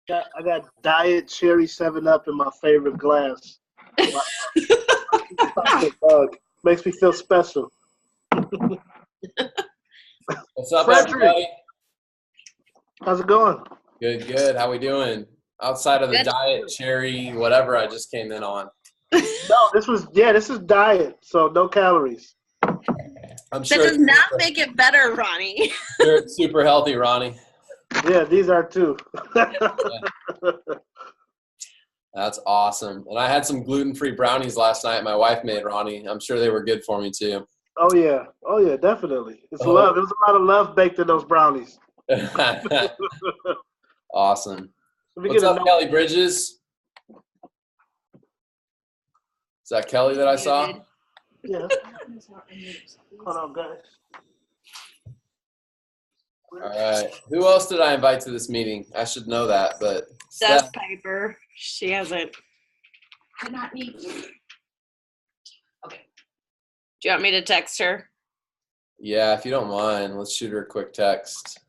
I got Diet Cherry 7 Up in my favorite glass. Makes me feel special. What's up, Frederick. everybody? How's it going? Good, good. How we doing? Outside of the Diet Cherry, whatever I just came in on. No, this is diet, so no calories. I'm sure that does not make it better, Ronnie. Sure, it's super healthy, Ronnie. Yeah, these are too. That's awesome. And I had some gluten-free brownies last night my wife made, Ronnie. I'm sure they were good for me too. Oh yeah, definitely. It's love. There was a lot of love baked in those brownies. Awesome. What's up, Kelly Bridges? Is that Kelly that I saw? Yeah. Hold on, guys. All right. Who else did I invite to this meeting? I should know that, but Steph Piper. She hasn't. Did not need. Okay. Do you want me to text her? Yeah, if you don't mind, let's shoot her a quick text.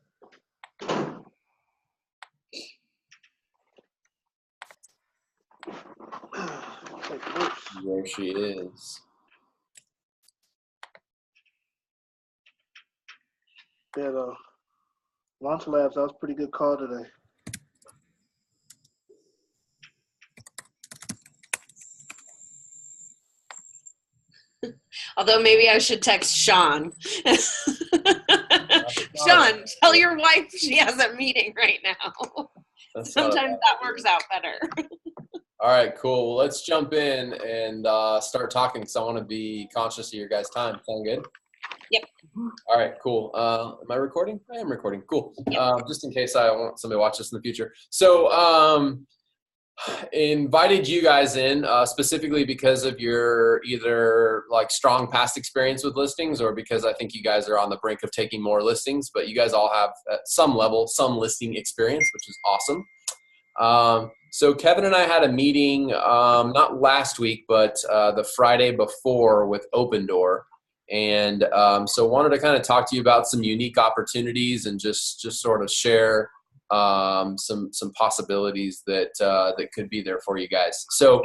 There she is. Yeah, Launch Labs, that was a pretty good call today. Although maybe I should text Sean. Sean, tell your wife she has a meeting right now. Sometimes that works out better. All right, cool. Well, let's jump in and start talking because I want to be conscious of your guys' time. Sound good? Yep. All right, cool. Am I recording? I am recording. Cool. Yep. Just in case I want somebody to watch this in the future. So invited you guys in specifically because of your either like strong past experience with listings or because I think you guys are on the brink of taking more listings, but you guys all have at some level some listing experience, which is awesome. So Kevin and I had a meeting, not last week, but the Friday before with Opendoor. And so wanted to kind of talk to you about some unique opportunities and just sort of share some possibilities that could be there for you guys. So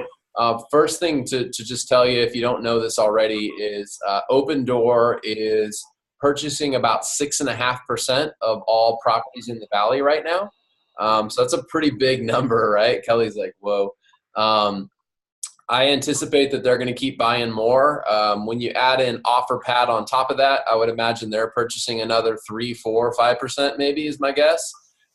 first thing to just tell you, if you don't know this already, is Opendoor is purchasing about 6.5% of all properties in the Valley right now. So that's a pretty big number, right? Kelly's like, whoa. I anticipate that they're going to keep buying more. When you add in OfferPad on top of that, I would imagine they're purchasing another 3, 4, 5% maybe is my guess.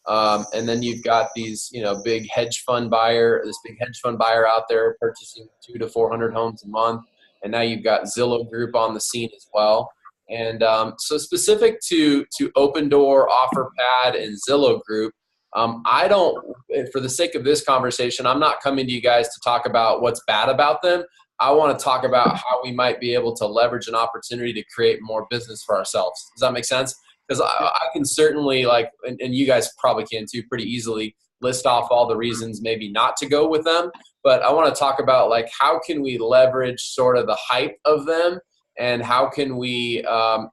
And then you've got these, this big hedge fund buyer out there purchasing 200 to 400 homes a month. And now you've got Zillow Group on the scene as well. And so specific to Opendoor, OfferPad, and Zillow Group, for the sake of this conversation, I'm not coming to you guys to talk about what's bad about them. I want to talk about how we might be able to leverage an opportunity to create more business for ourselves. Does that make sense? Because I can certainly, and you guys probably can too, pretty easily list off all the reasons maybe not to go with them. But I want to talk about how can we leverage sort of the hype of them, and how can we,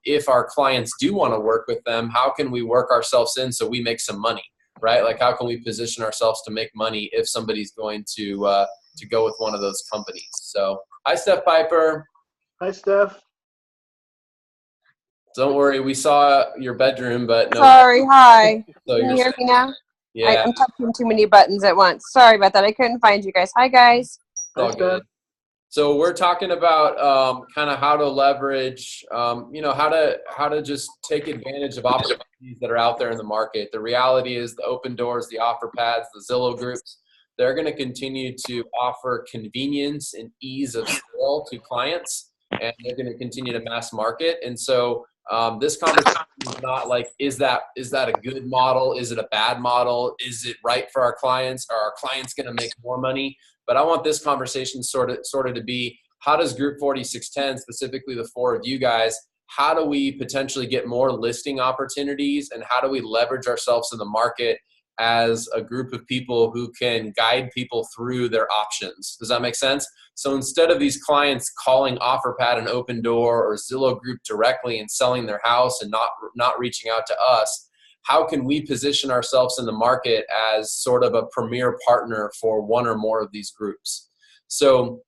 if our clients do want to work with them, how can we work ourselves in so we make some money? Right? How can we position ourselves to make money if somebody's going to go with one of those companies? So, hi, Steph Piper. Hi, Steph. Don't worry, we saw your bedroom, but no. Sorry, hi. So can you hear me now? Yeah. I'm touching too many buttons at once. Sorry about that. I couldn't find you guys. Hi, guys. All good. So we're talking about kind of how to leverage, how to just take advantage of opportunities that are out there in the market. The reality is the Opendoors, the OfferPads, the Zillow Groups, they're going to continue to offer convenience and ease of sale to clients, and they're going to continue to mass market. And so this conversation is not is that a good model? Is it a bad model? Is it right for our clients? Are our clients going to make more money? But I want this conversation sort of to be, how does Group 4610, specifically the four of you guys, how do we potentially get more listing opportunities, and how do we leverage ourselves in the market as a group of people who can guide people through their options? Does that make sense? So instead of these clients calling OfferPad and Opendoor or Zillow Group directly and selling their house and not reaching out to us, how can we position ourselves in the market as sort of a premier partner for one or more of these groups. So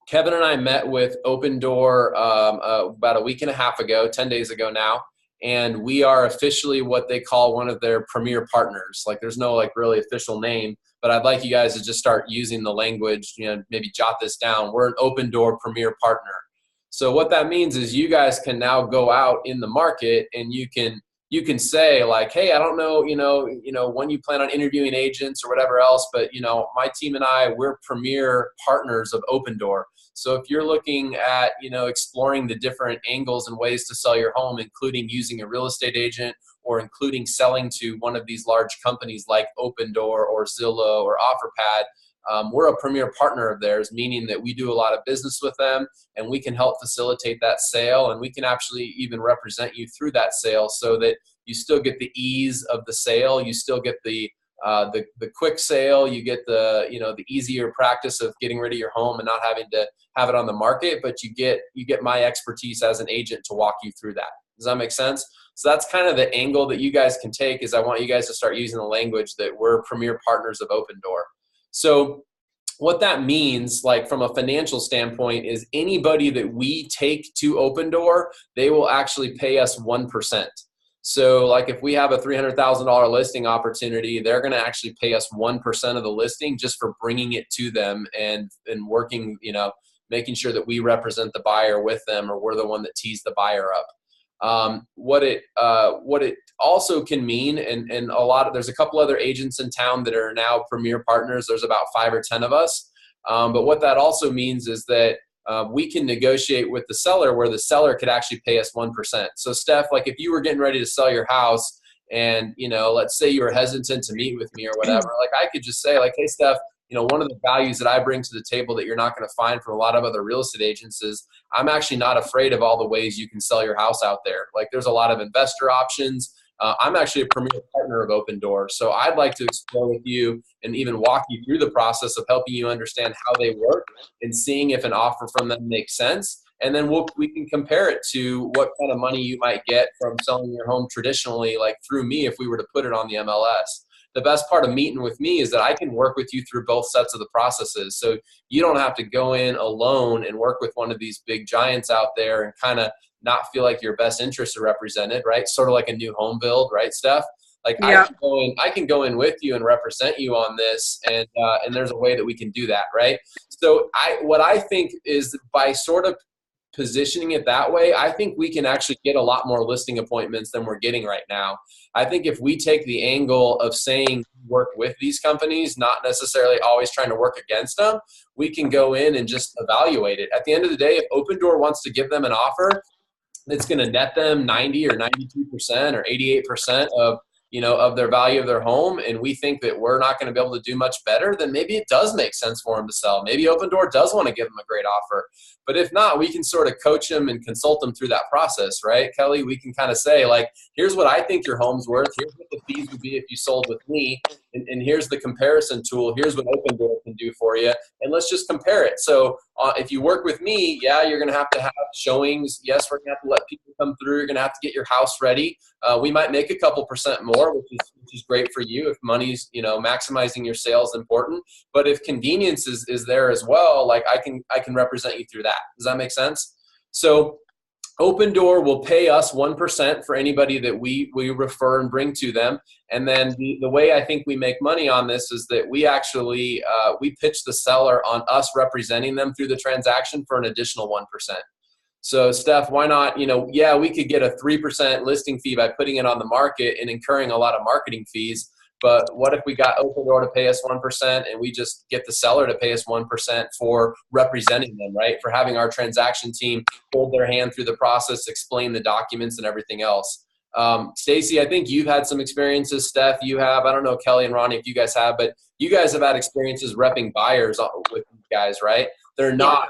Kevin and I met with Opendoor about a week and a half ago, 10 days ago now, and we are officially what they call one of their premier partners. Like there's no like really official name, but I'd like you guys to just start using the language, maybe jot this down. We're an Opendoor premier partner. So what that means is you guys can now go out in the market and you can say like, hey, I don't know, when you plan on interviewing agents or whatever else, but my team and I, we're premier partners of Opendoor. So if you're looking at, exploring the different angles and ways to sell your home, including using a real estate agent or including selling to one of these large companies like Opendoor or Zillow or OfferPad, we're a premier partner of theirs, meaning that we do a lot of business with them and we can help facilitate that sale, and we can actually even represent you through that sale so that you still get the ease of the sale, you still get the quick sale, you get the easier practice of getting rid of your home and not having to have it on the market, but you get my expertise as an agent to walk you through that. Does that make sense? So that's kind of the angle that you guys can take, is I want you guys to start using the language that we're premier partners of Opendoor. So what that means, like from a financial standpoint, is anybody that we take to Opendoor, they will actually pay us 1%. So like if we have a $300,000 listing opportunity, they're going to actually pay us 1% of the listing just for bringing it to them and working, making sure that we represent the buyer with them, or we're the one that tees the buyer up. What it also can mean, and there's a couple other agents in town that are now premier partners. There's about 5 or 10 of us. But what that also means is that we can negotiate with the seller where the seller could actually pay us 1%. So Steph, like if you were getting ready to sell your house and, let's say you were hesitant to meet with me or whatever, like I could just say like, hey, Steph, one of the values that I bring to the table that you're not going to find from a lot of other real estate agents is I'm actually not afraid of all the ways you can sell your house out there. Like there's a lot of investor options. I'm actually a premier partner of Opendoor. So I'd like to explore with you and even walk you through the process of helping you understand how they work and seeing if an offer from them makes sense. And then we can compare it to what kind of money you might get from selling your home traditionally, like through me, if we were to put it on the MLS. The best part of meeting with me is that I can work with you through both sets of the processes. So you don't have to go in alone and work with one of these big giants out there and kind of not feel like your best interests are represented, right? Sort of like a new home build, right, Steph? Like yeah. I can go in with you and represent you on this, and there's a way that we can do that, right? So what I think is by sort of positioning it that way, I think we can actually get a lot more listing appointments than we're getting right now. I think if we take the angle of saying work with these companies, not necessarily always trying to work against them, we can go in and just evaluate it. At the end of the day, if Opendoor wants to give them an offer that's going to net them 90 or 92% or 88% of their value of their home, and we think that we're not going to be able to do much better, then maybe it does make sense for them to sell. Maybe Opendoor does want to give them a great offer. But if not, we can sort of coach them and consult them through that process, right, Kelly? We can kind of say, like, here's what I think your home's worth. Here's what the fees would be if you sold with me. And here's the comparison tool. Here's what Opendoor can do for you. And let's just compare it. So if you work with me, yeah, you're going to have showings. Yes, we're going to have to let people come through. You're going to have to get your house ready. We might make a couple % more, which is great for you if money's, maximizing your sales is important. But if convenience is there as well, like I can represent you through that. Does that make sense? So Opendoor will pay us 1% for anybody that we refer and bring to them. And then the way I think we make money on this is that we actually we pitch the seller on us representing them through the transaction for an additional 1%. So Steph, why not, we could get a 3% listing fee by putting it on the market and incurring a lot of marketing fees. But what if we got Opendoor to pay us 1% and we just get the seller to pay us 1% for representing them, right? For having our transaction team hold their hand through the process, explain the documents and everything else. Stacy, I think you've had some experiences. Steph, you have. I don't know, Kelly and Ronnie, if you guys have, but you guys have had experiences repping buyers with these guys, right? They're not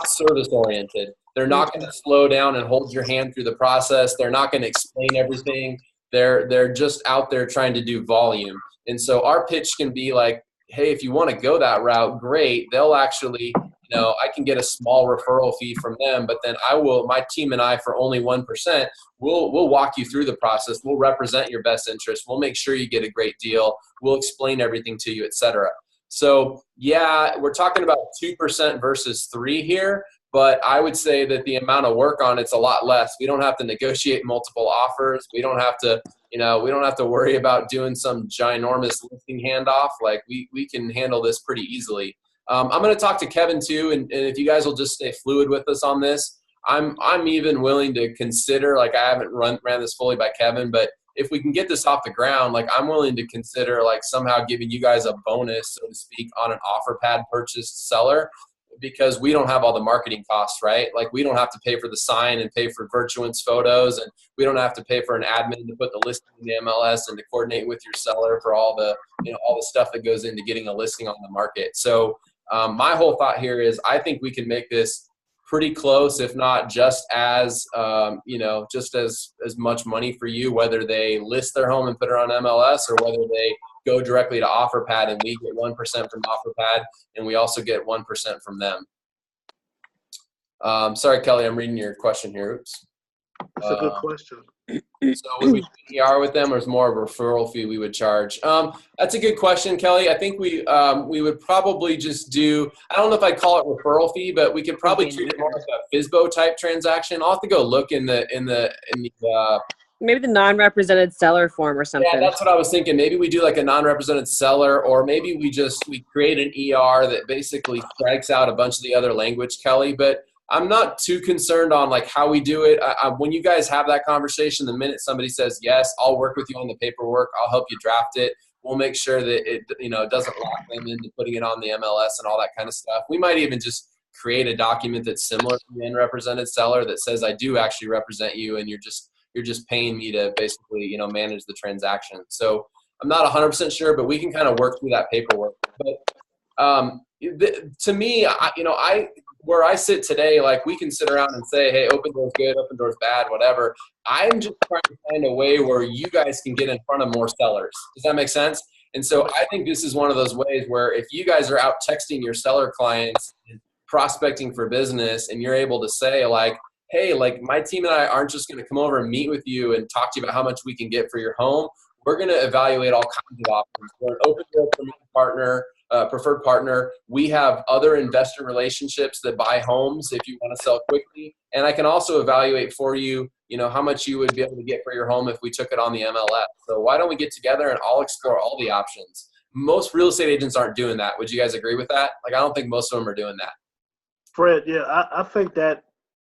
service oriented. They're not going to slow down and hold your hand through the process. They're not going to explain everything. They're just out there trying to do volume. And so our pitch can be like, hey, if you want to go that route, great. They'll actually I can get a small referral fee from them, but then my team and I, for only 1%, we'll walk you through the process. We'll represent your best interest. We'll make sure you get a great deal. We'll explain everything to you, et cetera. So yeah, we're talking about 2% versus 3 here, but I would say that the amount of work on it's a lot less. We don't have to negotiate multiple offers. We don't have to, we don't have to worry about doing some ginormous listing handoff. Like we can handle this pretty easily. I'm going to talk to Kevin too, and if you guys will just stay fluid with us on this, I'm even willing to consider, like I haven't ran this fully by Kevin, but if we can get this off the ground, like I'm willing to consider like somehow giving you guys a bonus, so to speak, on an OfferPad purchased seller, because we don't have all the marketing costs, right? Like we don't have to pay for the sign and pay for Virtuance photos, and we don't have to pay for an admin to put the listing in the MLS and to coordinate with your seller for all the, all the stuff that goes into getting a listing on the market. So my whole thought here is I think we can make this pretty close, if not just as, just as much money for you, whether they list their home and put it on MLS or whether they go directly to OfferPad and we get 1% from OfferPad and we also get 1% from them. Sorry, Kelly, I'm reading your question here. Oops. That's a good question. So would we do ER with them, or is more of a referral fee we would charge? That's a good question, Kelly. I think we would probably just do, I don't know if I'd call it referral fee, but we could probably treat it more like a FSBO type transaction. I'll have to go look in the maybe the non-represented seller form or something. Yeah, that's what I was thinking. Maybe we do like a non-represented seller, or maybe we create an ER that basically strikes out a bunch of the other language, Kelly. But I'm not too concerned on like how we do it. When you guys have that conversation, the minute somebody says yes, I'll work with you on the paperwork. I'll help you draft it. We'll make sure that it doesn't lock them into putting it on the MLS and all that kind of stuff. We might even just create a document that's similar to the unrepresented seller that says I do actually represent you, and you're just paying me to basically manage the transaction. So I'm not 100% sure, but we can kind of work through that paperwork. But to me, where I sit today, like we can sit around and say, hey, Opendoor's good, Opendoor's bad, whatever. I'm just trying to find a way where you guys can get in front of more sellers. Does that make sense? And so I think this is one of those ways where if you guys are out texting your seller clients and prospecting for business, and you're able to say like, hey, like my team and I aren't just going to come over and meet with you and talk to you about how much we can get for your home. We're going to evaluate all kinds of options. We're an Opendoor preferred partner. We have other investor relationships that buy homes if you want to sell quickly. And I can also evaluate for you, how much you would be able to get for your home if we took it on the MLS. So why don't we get together and I'll explore all the options. Most real estate agents aren't doing that. Would you guys agree with that? Like, I don't think most of them are doing that. Fred, yeah, I think that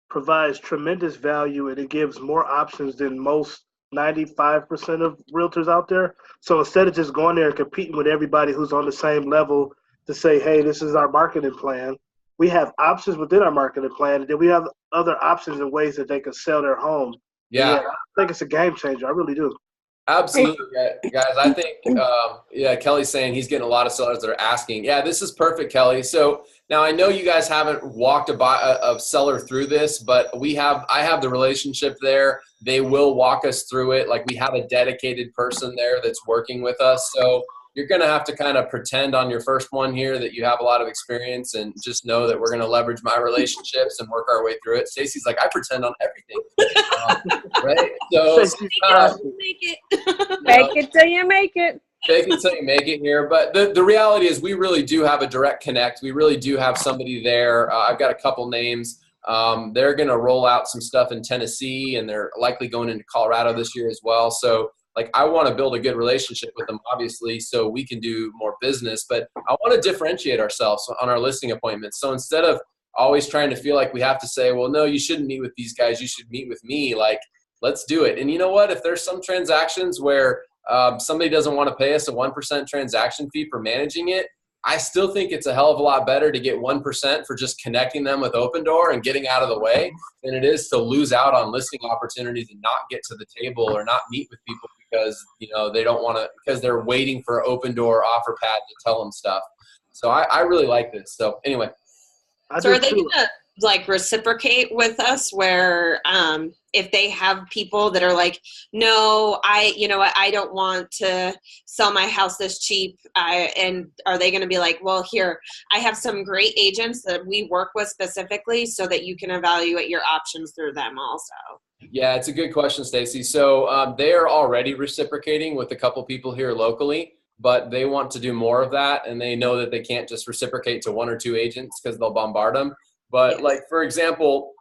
provides tremendous value, and it gives more options than most 95% of realtors out there. So instead of just going there and competing with everybody who's on the same level to say, hey, this is our marketing plan, we have options within our marketing plan, and then we have other options and ways that they can sell their home. Yeah. I think it's a game changer. I really do. Absolutely, guys. I think, Kelly's saying he's getting a lot of sellers that are asking. Yeah, this is perfect, Kelly. So now I know you guys haven't walked a seller through this, but I have the relationship there. They will walk us through it. Like we have a dedicated person there that's working with us. So you're going to have to kind of pretend on your first one here that you have a lot of experience, and just know that we're going to leverage my relationships and work our way through it. Stacey's like, I pretend on everything. Right? So Make it. Fake it till you make it. Fake it till you make it here. But the reality is we really do have a direct connect. We really do have somebody there. I've got a couple names. They're going to roll out some stuff in Tennessee, and they're likely going into Colorado this year as well. So like, I want to build a good relationship with them, obviously, so we can do more business. But I want to differentiate ourselves on our listing appointments. So instead of always trying to feel like we have to say, well, no, you shouldn't meet with these guys, you should meet with me. Like, let's do it. And you know what? If there's some transactions where somebody doesn't want to pay us a 1% transaction fee for managing it, I still think it's a hell of a lot better to get 1% for just connecting them with Opendoor and getting out of the way than it is to lose out on listing opportunities and not get to the table or not meet with people because they don't want to, because they're waiting for Opendoor OfferPad to tell them stuff. So I really like this. So anyway. So are they gonna like reciprocate with us where if they have people that are like, no, you know what, I don't want to sell my house this cheap, and are they going to be like, well, here, I have some great agents that we work with specifically so that you can evaluate your options through them also? Yeah, it's a good question, Stacy. So they are already reciprocating with a couple people here locally, but they want to do more of that, and they know that they can't just reciprocate to 1 or 2 agents because they'll bombard them. But like, for example,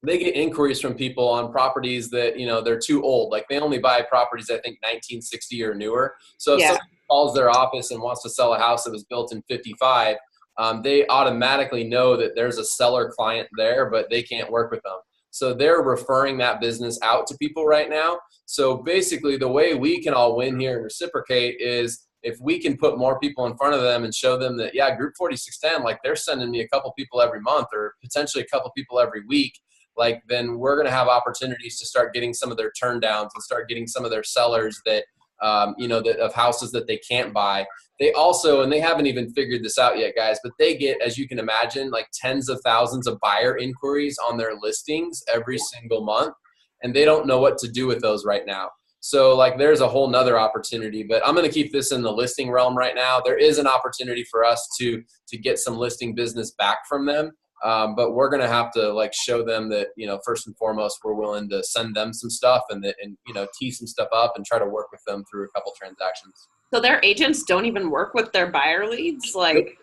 they get inquiries from people on properties that, you know, they're too old. Like they only buy properties, I think, 1960 or newer. So if Yeah. someone calls their office and wants to sell a house that was built in 55, they automatically know that there's a seller client there, but they can't work with them. So they're referring that business out to people right now. So basically the way we can all win here and reciprocate is if we can put more people in front of them and show them that, yeah, Group 4610, like they're sending me a couple people every month or potentially a couple people every week, like then we're going to have opportunities to start getting some of their turn downs and start getting some of their sellers that, you know, that of houses that they can't buy. They also, and they haven't even figured this out yet, guys, but they get, as you can imagine, like tens of thousands of buyer inquiries on their listings every single month, and they don't know what to do with those right now. So like there's a whole nother opportunity, but I'm going to keep this in the listing realm right now. There is an opportunity for us to get some listing business back from them. But we're going to have to like show them that, you know, first and foremost, we're willing to send them some stuff and you know, tee some stuff up and try to work with them through a couple transactions. So their agents don't even work with their buyer leads? Like,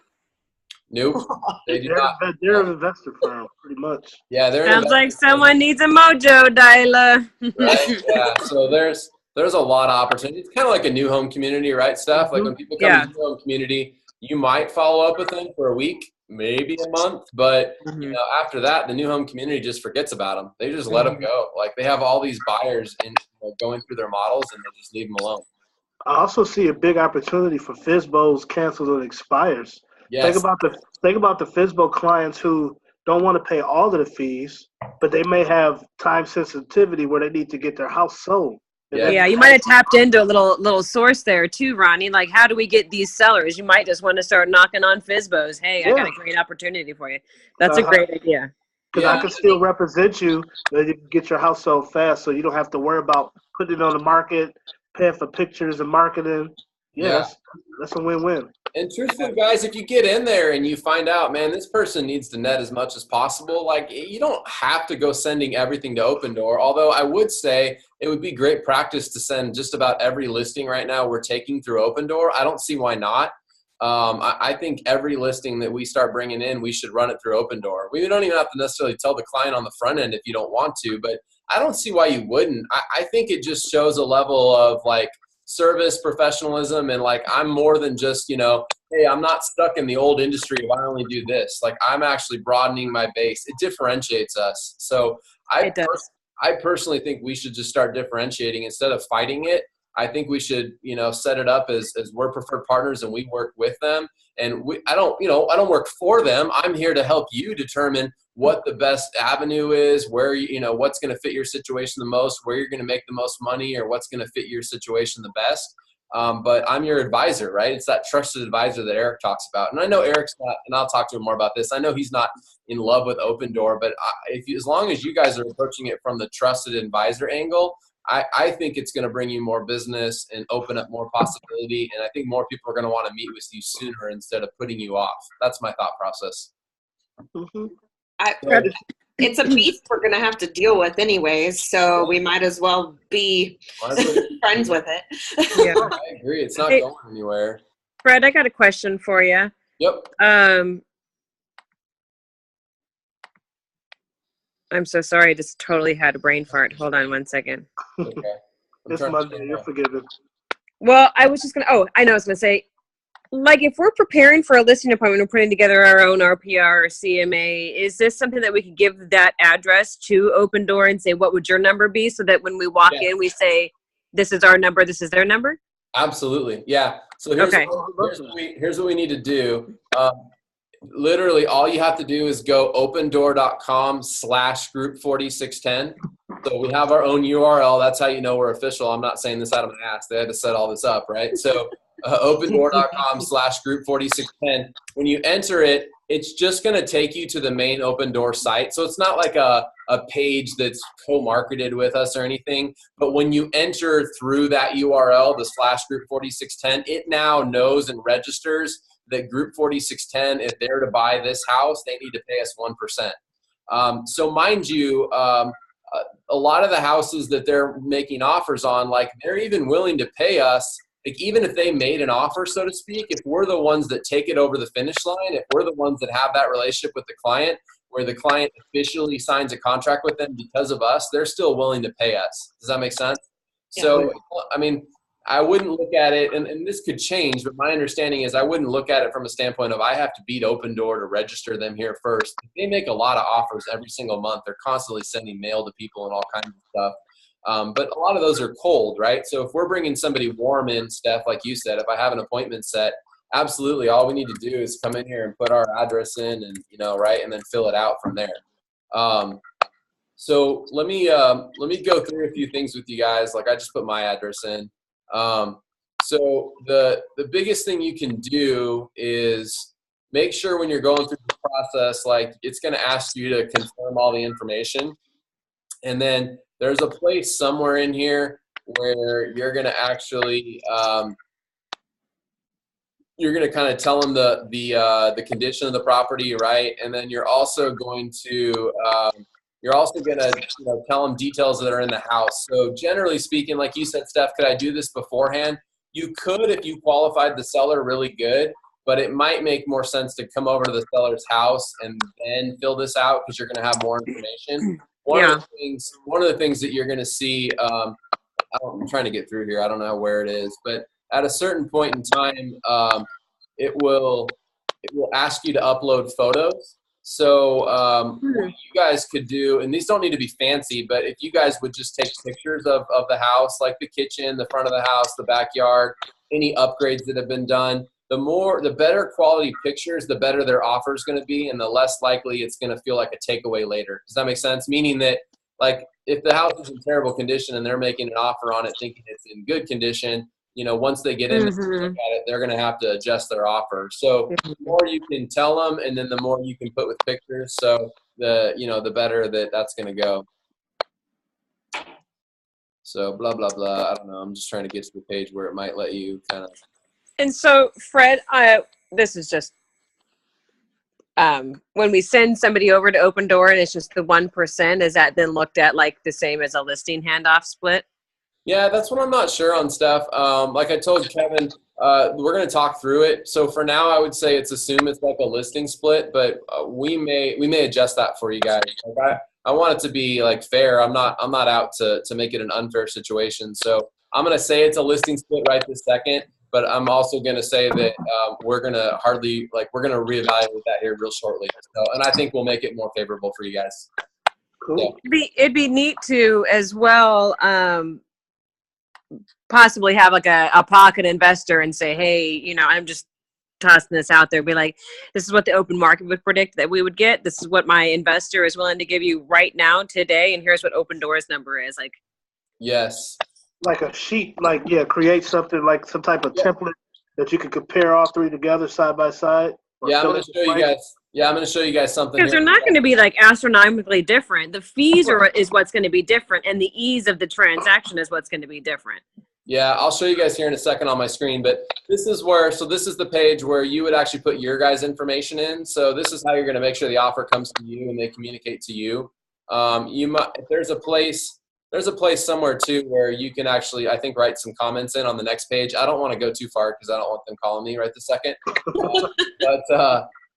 Nope. They do not. They're an investor firm, pretty much. Yeah, they're Sounds like someone needs a mojo, Dyla. Right? Yeah. So there's a lot of opportunity. It's kind of like a new home community, right? Stuff like when people come to the new home community, you might follow up with them for a week, maybe a month, but you know, after that, the new home community just forgets about them. They just let them go. Like they have all these buyers and going through their models, and they just leave them alone. I also see a big opportunity for FSBOs cancels and expires. Yes. Think about the FSBO clients who don't want to pay all of the fees, but they may have time sensitivity where they need to get their house sold. Yeah, you might have tapped into a little source there too, Ronnie. Like, how do we get these sellers? You might just want to start knocking on FSBOs. Hey, I got a great opportunity for you. That's a great idea. Because I can still represent you, that you can get your house sold fast, so you don't have to worry about putting it on the market, paying for pictures and marketing. Yes, that's a win-win. And truthfully, guys, if you get in there and you find out, man, this person needs to net as much as possible, like you don't have to go sending everything to Open Door. Although I would say it would be great practice to send just about every listing right now we're taking through Open Door. I don't see why not. I think every listing that we start bringing in, we should run it through Open Door. We don't even have to necessarily tell the client on the front end if you don't want to, but I don't see why you wouldn't. I think it just shows a level of like service, professionalism, and like I'm more than just, you know, hey, I'm not stuck in the old industry if I only do this. Like I'm actually broadening my base. It differentiates us. So I personally think we should just start differentiating instead of fighting it. I think we should, you know, set it up as we're preferred partners and we work with them. And I don't work for them. I'm here to help you determine what the best avenue is, where, you know, what's going to fit your situation the most, where you're going to make the most money, or what's going to fit your situation the best. But I'm your advisor, right? It's that trusted advisor that Eric talks about. And I know Eric's not, and I'll talk to him more about this. I know he's not in love with Open Door, but as long as you guys are approaching it from the trusted advisor angle, I think it's going to bring you more business and open up more possibility. And I think more people are going to want to meet with you sooner instead of putting you off. That's my thought process. Mm-hmm. It's a beast we're going to have to deal with anyways, so we might as well be friends with it. Yeah. I agree. It's not going anywhere. Fred, I got a question for you. Yep. I'm so sorry. I just totally had a brain fart. Hold on one second. Okay. It's Monday. You're forgiven. Well, I was just going to, I was going to say, like, if we're preparing for a listing appointment, we're putting together our own RPR or CMA, is this something that we could give that address to Open Door and say, what would your number be? So that when we walk in, we say, this is our number, this is their number? Absolutely. Yeah. So here's what we need to do. Literally all you have to do is go opendoor.com/group4610. So we have our own URL. That's how you know we're official. I'm not saying this out of my ass. They had to set all this up, right? So opendoor.com/group4610. When you enter it, it's just going to take you to the main Open Door site. So it's not like a page that's co-marketed with us or anything. But when you enter through that URL, the /group4610, it now knows and registers that Group 4610, if they're to buy this house, they need to pay us 1%. So mind you, a lot of the houses that they're making offers on, like they're even willing to pay us, like even if they made an offer, so to speak, if we're the ones that take it over the finish line, if we're the ones that have that relationship with the client, where the client officially signs a contract with them because of us, they're still willing to pay us. Does that make sense? Yeah. So, I mean, I wouldn't look at it, and this could change, but my understanding is I wouldn't look at it from a standpoint of I have to beat Open Door to register them here first. They make a lot of offers every single month. They're constantly sending mail to people and all kinds of stuff. But a lot of those are cold, right? So if we're bringing somebody warm in, Steph, like you said, if I have an appointment set, absolutely, all we need to do is come in here and put our address in and, right, and then fill it out from there. So let me go through a few things with you guys. Like I just put my address in. So the biggest thing you can do is make sure when you're going through the process, like it's going to ask you to confirm all the information. And then there's a place somewhere in here where you're going to actually, you're going to kind of tell them the condition of the property, right? And then you're also going to, tell them details that are in the house. So generally speaking, like you said, Steph, could I do this beforehand? You could if you qualified the seller really good, but it might make more sense to come over to the seller's house and then fill this out because you're going to have more information. One of the things that you're going to see, I'm trying to get through here. I don't know where it is, but at a certain point in time, it will ask you to upload photos. So what you guys could do, and these don't need to be fancy, but if you guys would just take pictures of the house, like the kitchen, the front of the house, the backyard, any upgrades that have been done, the better quality pictures, the better their offer is going to be, and the less likely it's going to feel like a takeaway later. Does that make sense? Meaning that, like, if the house is in terrible condition and they're making an offer on it thinking it's in good condition, once they get in and look at it, they're going to have to adjust their offer. So the more you can tell them, and then the more you can put with pictures, so the better that's going to go. So blah, blah, blah. I don't know. I'm just trying to get to the page where it might let you kind of. And so, Fred, this is just when we send somebody over to Open Door and it's just the 1%, is that then looked at like the same as a listing handoff split? Yeah, that's what I'm not sure on, Steph. Like I told Kevin, we're going to talk through it. So for now, I would say assume it's like a listing split, but we may adjust that for you guys. Like I want it to be like fair. I'm not out to make it an unfair situation. So I'm going to say it's a listing split right this second, but I'm also going to say that we're going to reevaluate that here real shortly. So, and I think we'll make it more favorable for you guys. Cool. Yeah. It'd be neat to as well. Possibly have like a pocket investor and say, hey, I'm just tossing this out there. Be like, this is what the open market would predict that we would get. This is what my investor is willing to give you right now, today. And here's what Open Door's number is. Like, yes. Like a sheet, create something like some type of template that you can compare all three together side by side. Yeah, I'm going to show you guys. Yeah, I'm going to show you guys something. Because they're not going to be like astronomically different. The fees is what's going to be different, and the ease of the transaction is what's going to be different. Yeah, I'll show you guys here in a second on my screen, but this is the page where you would actually put your guys' information in. So this is how you're going to make sure the offer comes to you and they communicate to you. There's a place somewhere too where you can actually, I think, write some comments in on the next page. I don't want to go too far because I don't want them calling me right this second.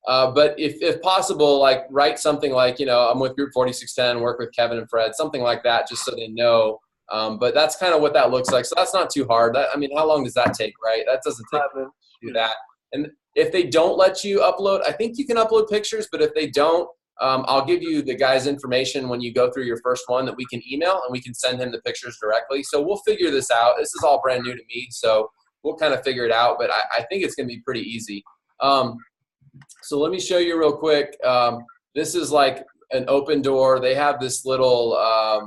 But if possible, like write something like, I'm with Group 4610, work with Kevin and Fred, something like that, just so they know. But that's kind of what that looks like. So that's not too hard. How long does that take, right? That doesn't take to do that. And if they don't let you upload, I think you can upload pictures, but if they don't, I'll give you the guy's information when you go through your first one that we can email, and we can send him the pictures directly. So we'll figure this out. This is all brand new to me, so we'll kind of figure it out, but I think it's going to be pretty easy. So let me show you real quick. This is like an Open Door. They have this little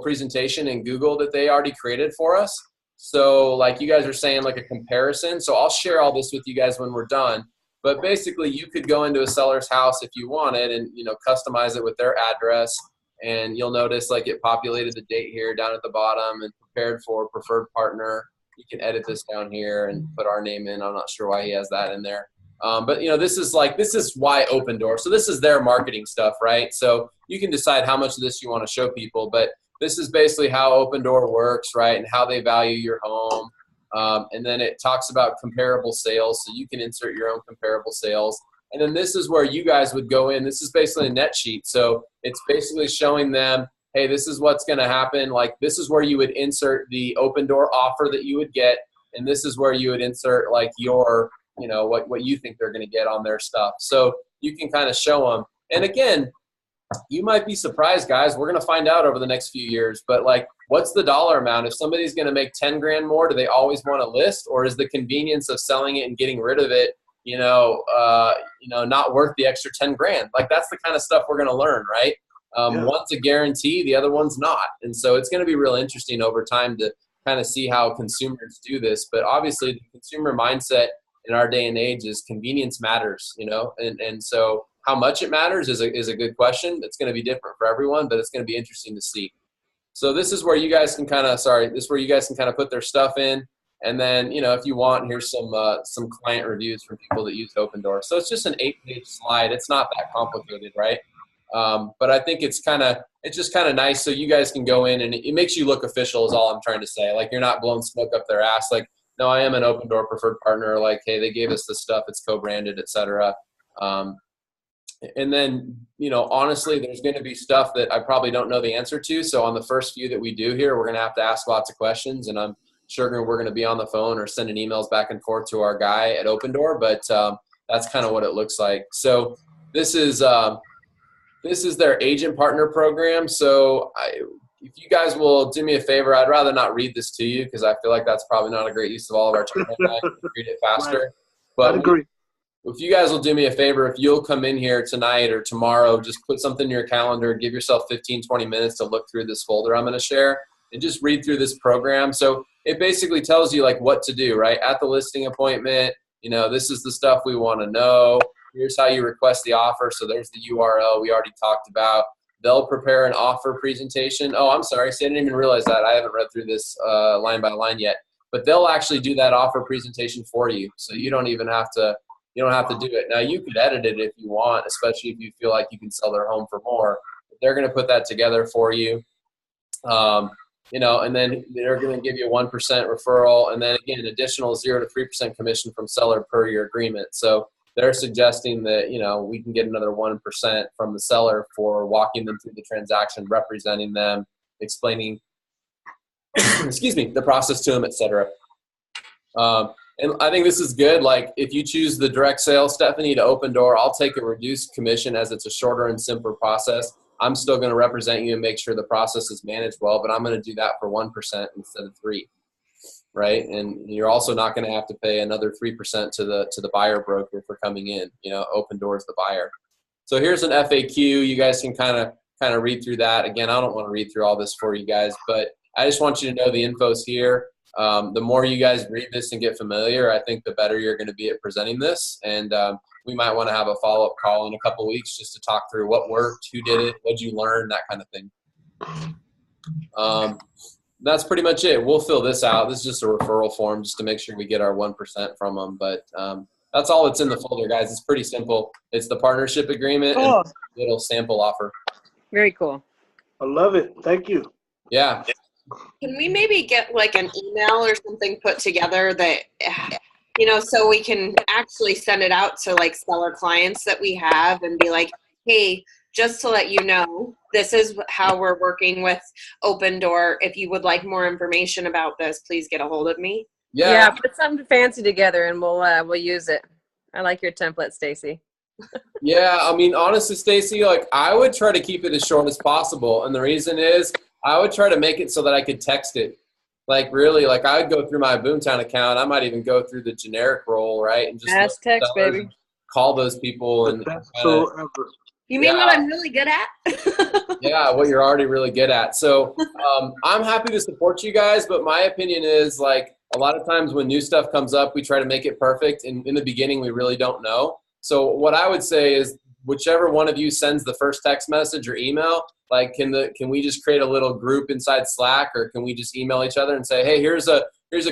presentation in Google that they already created for us. So like you guys are saying, like a comparison. So I'll share all this with you guys when we're done. But basically, you could go into a seller's house if you wanted and, customize it with their address. And you'll notice like it populated the date here down at the bottom and prepared for preferred partner. You can edit this down here and put our name in. I'm not sure why he has that in there. But this is why Opendoor. So this is their marketing stuff, right? So you can decide how much of this you want to show people, but this is basically how Opendoor works, right? And how they value your home. And then it talks about comparable sales. So you can insert your own comparable sales. And then this is where you guys would go in. This is basically a net sheet. So it's basically showing them, hey, this is what's going to happen. Like this is where you would insert the Opendoor offer that you would get. And this is where you would insert like your, what you think they're going to get on their stuff. So you can kind of show them. And again, you might be surprised, guys. We're going to find out over the next few years. But like, what's the dollar amount? If somebody's going to make 10 grand more, do they always want to list? Or is the convenience of selling it and getting rid of it, not worth the extra 10 grand? Like that's the kind of stuff we're going to learn, right? One's a guarantee, the other one's not. And so it's going to be real interesting over time to kind of see how consumers do this. But obviously the consumer mindset in our day and age is convenience matters, and so how much it matters is a good question. It's going to be different for everyone, but it's going to be interesting to see. So this is where you guys can kind of put their stuff in. And then, if you want, here's some client reviews from people that use Opendoor. So it's just an 8-page slide. It's not that complicated, right? But I think it's just kind of nice so you guys can go in and it makes you look official is all I'm trying to say. Like you're not blowing smoke up their ass. Like, no, I am an Opendoor preferred partner. Like, hey, they gave us this stuff. It's co-branded, et cetera. And then, honestly, there's going to be stuff that I probably don't know the answer to. So on the first few that we do here, we're going to have to ask lots of questions. And I'm sure we're going to be on the phone or sending emails back and forth to our guy at Opendoor. But that's kind of what it looks like. So this is their agent partner program. So if you guys will do me a favor, I'd rather not read this to you because I feel like that's probably not a great use of all of our time. I can read it faster. Right. But I agree. If you guys will do me a favor, if you'll come in here tonight or tomorrow, just put something in your calendar, give yourself 15, 20 minutes to look through this folder I'm going to share and just read through this program. So it basically tells you like what to do, right? At the listing appointment, this is the stuff we want to know. Here's how you request the offer. So there's the URL we already talked about. They'll prepare an offer presentation. Oh, I'm sorry. See, I didn't even realize that. I haven't read through this line by line yet. But they'll actually do that offer presentation for you. So you don't have to do it. Now, you could edit it if you want, especially if you feel like you can sell their home for more. But they're going to put that together for you. And then they're going to give you a 1% referral. And then, again, an additional 0 to 3% commission from seller per your agreement. So they're suggesting that, we can get another 1% from the seller for walking them through the transaction, representing them, explaining, the process to them, et cetera. And I think this is good. Like if you choose the direct sale, Stephanie, to Opendoor, I'll take a reduced commission as it's a shorter and simpler process. I'm still going to represent you and make sure the process is managed well, but I'm going to do that for 1% instead of 3%, right? And you're also not going to have to pay another 3% to the buyer broker for coming in. Opendoor is the buyer. So here's an FAQ. You guys can kind of read through that. Again, I don't want to read through all this for you guys, but I just want you to know the info's here. The more you guys read this and get familiar, I think the better you're going to be at presenting this. And we might want to have a follow-up call in a couple of weeks just to talk through what worked, who did it, what'd you learn, that kind of thing. That's pretty much it. We'll fill this out. This is just a referral form just to make sure we get our 1% from them. But that's all that's in the folder, guys. It's pretty simple. It's the partnership agreement and a little sample offer. Very cool. I love it. Thank you. Yeah. Can we maybe get like an email or something put together that, so we can actually send it out to like seller clients that we have and be like, hey, just to let you know, this is how we're working with Opendoor. If you would like more information about this, please get a hold of me. Yeah, put something fancy together and we'll use it. I like your template, Stacy. Yeah, I mean, honestly, Stacy, like I would try to keep it as short as possible. And the reason is I would try to make it so that I could text it. Like really, like I would go through my Boomtown account. I might even go through the generic role, right? And just text, baby. Call those people and You mean Yeah. what I'm really good at? Yeah, what you're already really good at. So I'm happy to support you guys, but my opinion is like a lot of times when new stuff comes up, we try to make it perfect. And in the beginning, we really don't know. So what I would say is whichever one of you sends the first text message or email, like can we just create a little group inside Slack, or can we just email each other and say, hey, here's a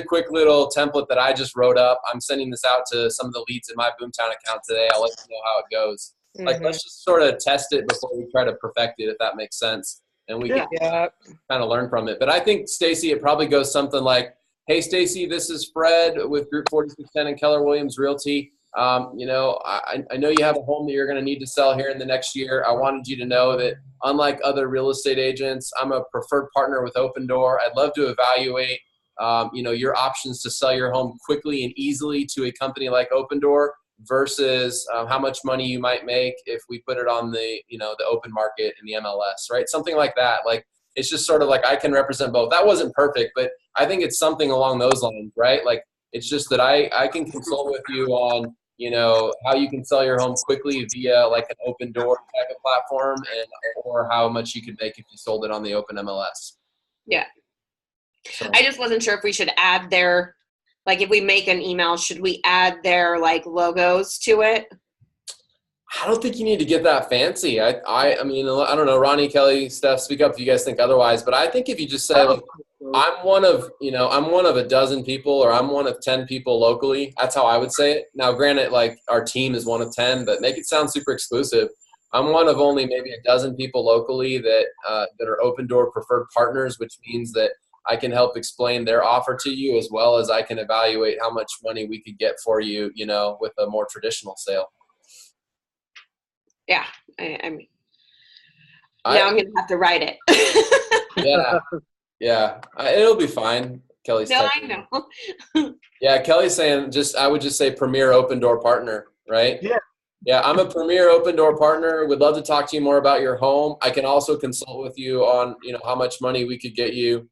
quick little template that I just wrote up. I'm sending this out to some of the leads in my Boomtown account today. I'll let you know how it goes. Like, let's just sort of test it before we try to perfect it, if that makes sense. And we can kind of learn from it. But I think, Stacy, it probably goes something like, hey, Stacy, this is Fred with Group 4610 and Keller Williams Realty. You know, I know you have a home that you're going to need to sell here in the next year. I wanted you to know that unlike other real estate agents, I'm a preferred partner with Open Door. I'd love to evaluate, you know, your options to sell your home quickly and easily to a company like Open Door versus how much money you might make if we put it on the, you know, the open market in the MLS, right? Something like that. Like, it's just sort of like I can represent both. That wasn't perfect, but I think it's something along those lines, right? Like, it's just that I can consult with you on, you know, how you can sell your home quickly via like an Open Door type of platform, and or how much you could make if you sold it on the open MLS. Yeah. So. I just wasn't sure if we should add their, like, if we make an email, should we add their like logos to it? I don't think you need to get that fancy. I mean, I don't know, Ronnie, Kelly, Steph, speak up if you guys think otherwise. But I think if you just say, like, I'm one of a dozen people, or I'm one of 10 people locally. That's how I would say it. Now, granted, like, our team is one of 10, but make it sound super exclusive. I'm one of only maybe a dozen people locally that are Open Door preferred partners, which means that I can help explain their offer to you, as well as I can evaluate how much money we could get for you, you know, with a more traditional sale. Yeah, I mean, now I'm gonna have to write it. Yeah, it'll be fine. Kelly's No, texting. I know. Yeah, Kelly's saying I would just say premier Open Door partner, right? Yeah, I'm a premier Open Door partner. Would love to talk to you more about your home. I can also consult with you on, you know, how much money we could get you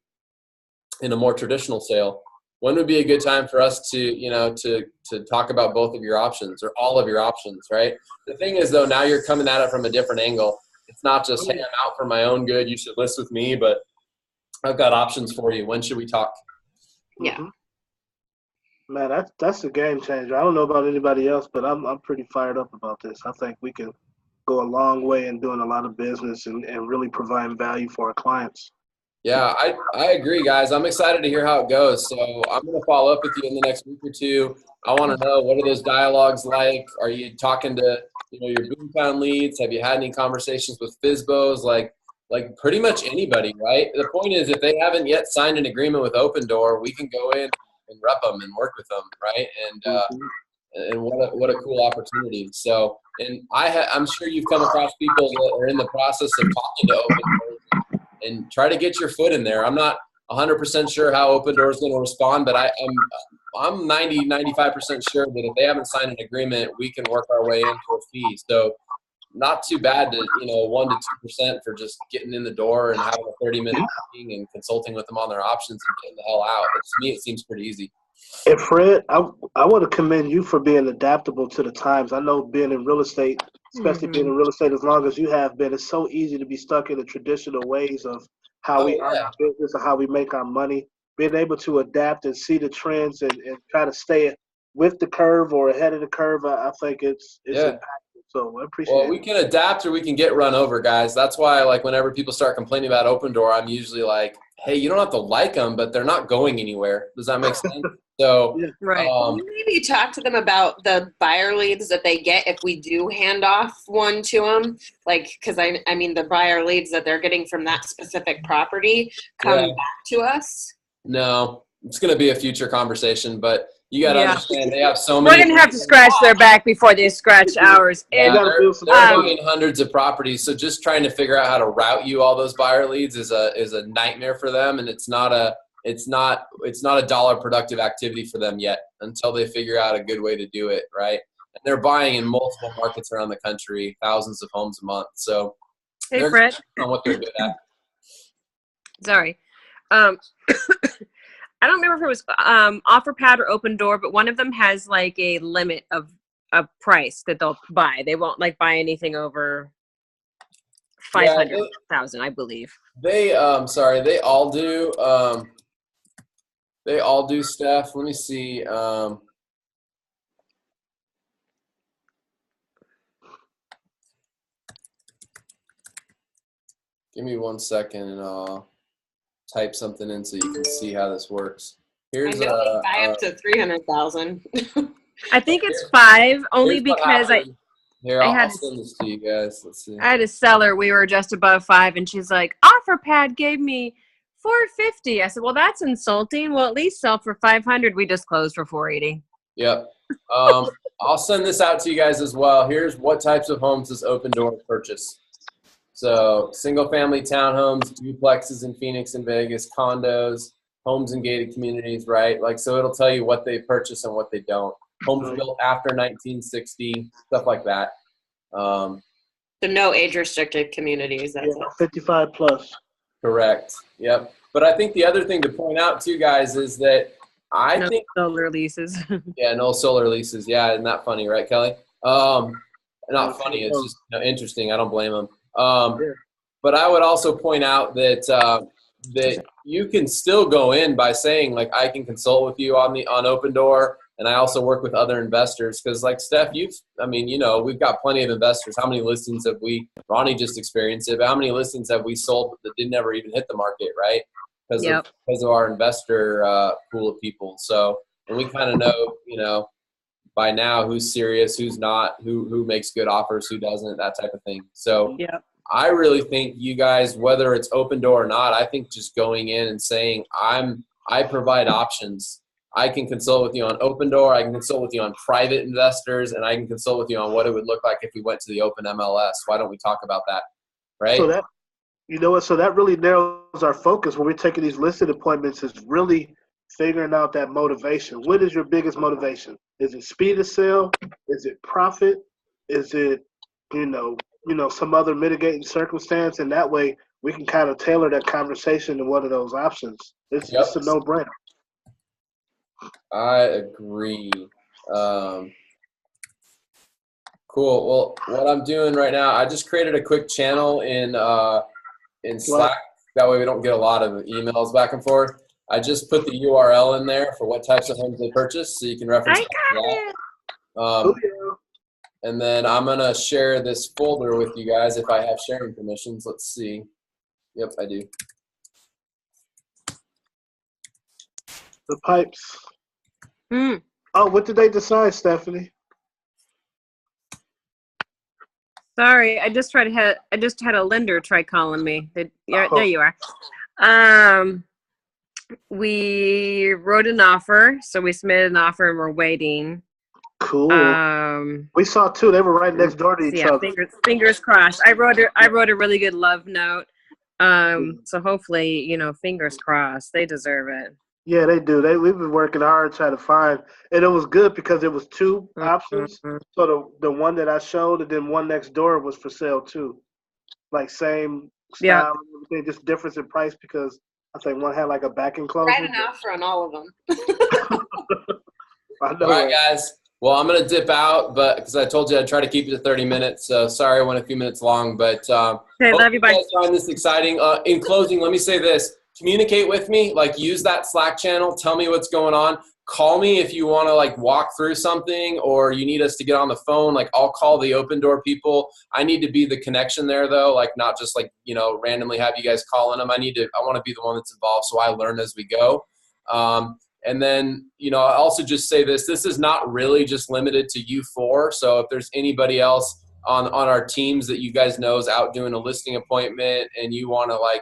in a more traditional sale. When would be a good time for us to, you know, to talk about both of your options or all of your options, right? The thing is, though, now you're coming at it from a different angle. It's not just, hey, I'm out for my own good, you should list with me, but I've got options for you. When should we talk? Yeah. Man, that's a game changer. I don't know about anybody else, but I'm pretty fired up about this. I think we can go a long way in doing a lot of business and really providing value for our clients. Yeah, I agree, guys. I'm excited to hear how it goes. So I'm going to follow up with you in the next week or two. I want to know, what are those dialogues like? Are you talking to, you know, your Boomtown leads? Have you had any conversations with FSBOs? Like pretty much anybody, right? The point is, if they haven't yet signed an agreement with Open Door, we can go in and rep them and work with them, right? And what a cool opportunity. So, and I'm sure you've come across people that are in the process of talking to Open Door, and try to get your foot in there. I'm not 100% sure how Open Door is going to respond, but I'm 95% sure that if they haven't signed an agreement, we can work our way into a fee. So not too bad to, you know, 1 to 2% for just getting in the door and having a 30-minute meeting and consulting with them on their options and getting the hell out. To me, it seems pretty easy. And Fred, I want to commend you for being adaptable to the times. I know being in real estate, especially being in real estate as long as you have been, it's so easy to be stuck in the traditional ways of how we earn our business or how we make our money. Being able to adapt and see the trends and try to stay with the curve or ahead of the curve, I think it's impactful. So I appreciate it. Well, we can adapt or we can get run over, guys. That's why, like, whenever people start complaining about Open Door, I'm usually like, hey, you don't have to like them, but they're not going anywhere. Does that make sense? So, right. Maybe talk to them about the buyer leads that they get if we do hand off one to them. Like, because I mean, the buyer leads that they're getting from that specific property come back to us. No, it's going to be a future conversation, but you got to understand they have so many. We're going to have to scratch their back before they scratch ours. And they're buying hundreds of properties, so just trying to figure out how to route you all those buyer leads is a nightmare for them, and it's not a dollar productive activity for them yet until they figure out a good way to do it, right? And they're buying in multiple markets around the country, thousands of homes a month. So hey, Fred, on what they're good at. Sorry. I don't remember if it was OfferPad or Open Door, but one of them has like a limit of a price that they'll buy. They won't like buy anything over 500,000, I believe. They sorry, they all do. They all do, Steph. Let me see. Give me 1 second, and I'll type something in so you can see how this works. I Here's know they buy up to 300,000. I think it's 5, only here's what because happened. Here, I I'll had send this to you guys. Let's see. I had a seller. We were just above 5, and she's like, "OfferPad gave me 450." I said, "Well, that's insulting. Well, at least sell for 500." We just closed for 480. Yep. I'll send this out to you guys as well. Here's what types of homes does Open Door purchase. So single-family townhomes, duplexes in Phoenix and Vegas, condos, homes in gated communities, right? Like, so it'll tell you what they purchase and what they don't. Homes built after 1960, stuff like that. So no age-restricted communities. That's Yeah, 55 plus. Correct. Yep. But I think the other thing to point out too, guys, is that I No think solar leases. yeah, no solar leases. Yeah, isn't that funny, right, Kelly? Not funny. It's just interesting. I don't blame them. But I would also point out that that you can still go in by saying, like, I can consult with you on Open Door, and I also work with other investors because, like, Steph, we've got plenty of investors. How many listings have we? Ronnie just experienced it. But how many listings have we sold that didn't ever even hit the market, right? Because of our investor pool of people. So, and we kind of know, by now who's serious, who's not, who makes good offers, who doesn't, that type of thing. So I really think you guys, whether it's Open Door or not, I think just going in and saying, I provide options. I can consult with you on Open Door, I can consult with you on private investors, and I can consult with you on what it would look like if we went to the open MLS. Why don't we talk about that? Right? So that, so that really narrows our focus when we're taking these listed appointments, is really figuring out that motivation. What is your biggest motivation? Is it speed of sale? Is it profit? Is it, some other mitigating circumstance? And that way we can kind of tailor that conversation to one of those options. It's a no-brainer. I agree. Cool. Well, what I'm doing right now, I just created a quick channel in Slack. That way we don't get a lot of emails back and forth. I just put the URL in there for what types of homes they purchase, so you can reference that. And then I'm going to share this folder with you guys if I have sharing permissions. Let's see. Yep, I do. The pipes. Oh, what did they decide, Stephanie? Sorry, I just had a lender try calling me. There you are. We wrote an offer, so we submitted an offer and we're waiting. Cool. We saw two. They were right next door to each other. Fingers crossed. I wrote a really good love note. So hopefully, fingers crossed. They deserve it. Yeah, they do. We've been working hard trying to find, and it was good because it was two options. So the one that I showed, and then one next door was for sale too, like same style, everything, just difference in price because I think one had like a back enclosure. Write an offer on all of them. I know. All right, guys. Well, I'm going to dip out, but because I told you I'd try to keep it to 30 minutes. So sorry I went a few minutes long, but okay, love you. Bye. Guys find this exciting. In closing, let me say this. Communicate with me. Like, use that Slack channel. Tell me what's going on. Call me if you want to, like, walk through something or you need us to get on the phone. Like, I'll call the Open Door people. I need to be the connection there, though. Like, not just, like, randomly have you guys calling them. I want to be the one that's involved so I learn as we go. And then, I also just say this is not really just limited to you four. So if there's anybody else on our teams that you guys know is out doing a listing appointment and you want to, like,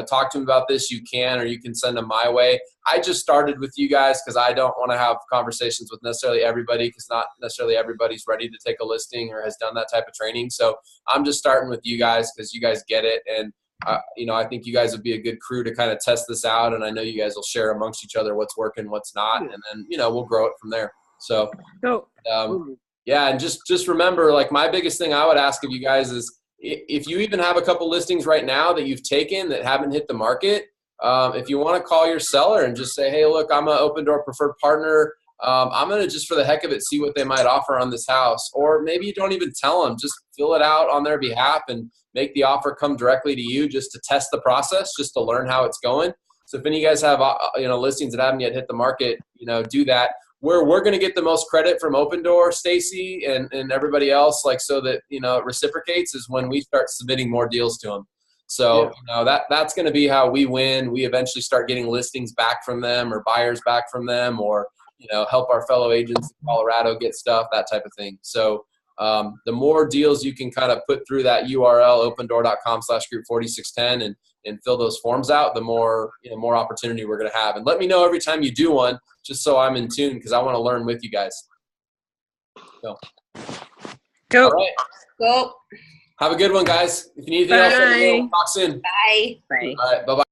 talk to them about this, you can, or you can send them my way. I just started with you guys because I don't want to have conversations with necessarily everybody because not necessarily everybody's ready to take a listing or has done that type of training. So I'm just starting with you guys because you guys get it. And, I think you guys would be a good crew to kind of test this out. And I know you guys will share amongst each other what's working, what's not. And then, we'll grow it from there. So, yeah. And just remember, like, my biggest thing I would ask of you guys is, if you even have a couple listings right now that you've taken that haven't hit the market, if you want to call your seller and just say, hey, look, I'm an Open Door preferred partner. I'm going to just for the heck of it see what they might offer on this house. Or maybe you don't even tell them, just fill it out on their behalf and make the offer come directly to you just to test the process, just to learn how it's going. So if any of you guys have listings that haven't yet hit the market, do that. Where we're going to get the most credit from Open Door, Stacy, and everybody else, like so that it reciprocates, is when we start submitting more deals to them. So that's going to be how we win. We eventually start getting listings back from them or buyers back from them, or help our fellow agents in Colorado get stuff, that type of thing. So the more deals you can kind of put through that URL, opendoor.com/group4610, and fill those forms out, the more more opportunity we're going to have. And let me know every time you do one, just so I'm in tune, because I want to learn with you guys. So, Go. all right. Go. Have a good one, guys. If you need anything else, let me know. Talk soon. Bye. Bye. All right. Bye-bye.